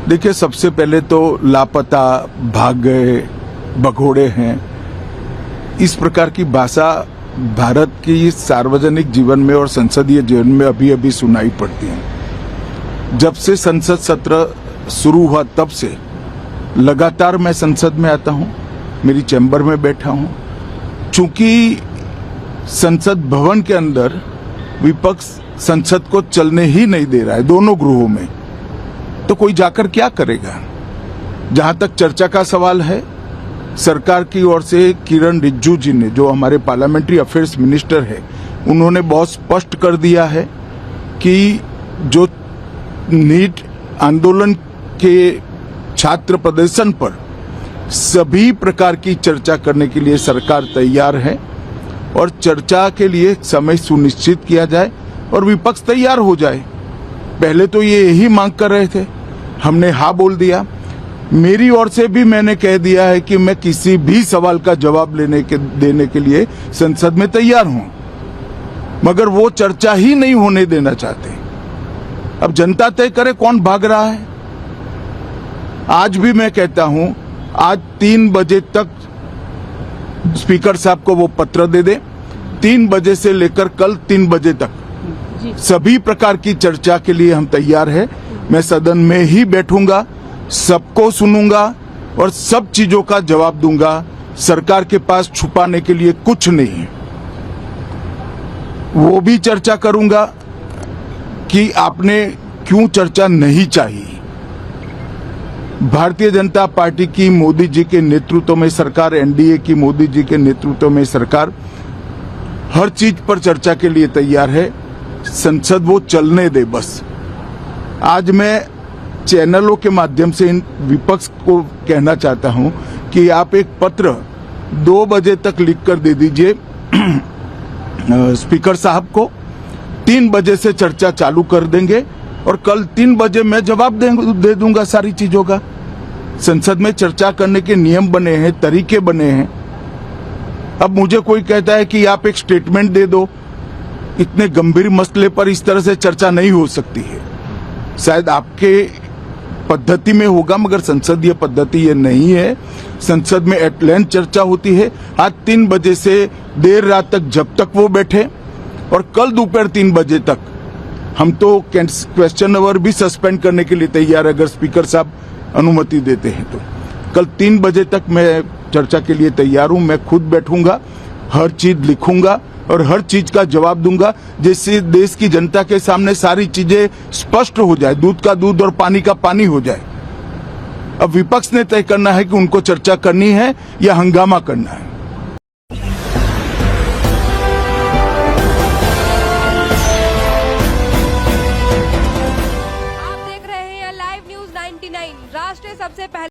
देखिए, सबसे पहले तो लापता, भाग गए, भगोड़े हैं, इस प्रकार की भाषा भारत की सार्वजनिक जीवन में और संसदीय जीवन में अभी अभी सुनाई पड़ती है। जब से संसद सत्र शुरू हुआ तब से लगातार मैं संसद में आता हूं, मेरी चैम्बर में बैठा हूं। चूंकि संसद भवन के अंदर विपक्ष संसद को चलने ही नहीं दे रहा है, दोनों गृहों में, तो कोई जाकर क्या करेगा। जहां तक चर्चा का सवाल है, सरकार की ओर से किरण रिजिजू जी ने, जो हमारे पार्लियामेंट्री अफेयर्स मिनिस्टर है, उन्होंने बहुत स्पष्ट कर दिया है कि जो नीट आंदोलन के छात्र प्रदर्शन पर सभी प्रकार की चर्चा करने के लिए सरकार तैयार है और चर्चा के लिए समय सुनिश्चित किया जाए और विपक्ष तैयार हो जाए। पहले तो ये यही मांग कर रहे थे, हमने हाँ बोल दिया। मेरी ओर से भी मैंने कह दिया है कि मैं किसी भी सवाल का जवाब देने के लिए संसद में तैयार हूं, मगर वो चर्चा ही नहीं होने देना चाहते। अब जनता तय करे कौन भाग रहा है। आज भी मैं कहता हूं, आज 3 बजे तक स्पीकर साहब को वो पत्र दे दे, 3 बजे से लेकर कल 3 बजे तक सभी प्रकार की चर्चा के लिए हम तैयार हैं। मैं सदन में ही बैठूंगा, सबको सुनूंगा और सब चीजों का जवाब दूंगा। सरकार के पास छुपाने के लिए कुछ नहीं है। वो भी चर्चा करूंगा कि आपने क्यों चर्चा नहीं चाहिए। भारतीय जनता पार्टी की मोदी जी के नेतृत्व में सरकार, एनडीए की मोदी जी के नेतृत्व में सरकार हर चीज पर चर्चा के लिए तैयार है। संसद वो चलने दे बस। आज मैं चैनलों के माध्यम से इन विपक्ष को कहना चाहता हूं कि आप एक पत्र 2 बजे तक लिखकर दे दीजिए स्पीकर साहब को। 3 बजे से चर्चा चालू कर देंगे और कल 3 बजे मैं जवाब दे दूंगा सारी चीजों का। संसद में चर्चा करने के नियम बने हैं, तरीके बने हैं। अब मुझे कोई कहता है कि आप एक स्टेटमेंट दे दो, इतने गंभीर मसले पर इस तरह से चर्चा नहीं हो सकती है। शायद आपके पद्धति में होगा, मगर संसदीय पद्धति ये नहीं है। संसद में एट लेंथ चर्चा होती है। आज 3 बजे से देर रात तक, जब तक वो बैठे, और कल दोपहर 3 बजे तक हम तो क्वेश्चन आवर भी सस्पेंड करने के लिए तैयार है, अगर स्पीकर साहब अनुमति देते हैं तो। कल 3 बजे तक मैं चर्चा के लिए तैयार हूं। मैं खुद बैठूंगा, हर चीज लिखूंगा और हर चीज का जवाब दूंगा, जिससे देश की जनता के सामने सारी चीजें स्पष्ट हो जाए, दूध का दूध और पानी का पानी हो जाए। अब विपक्ष ने तय करना है कि उनको चर्चा करनी है या हंगामा करना है।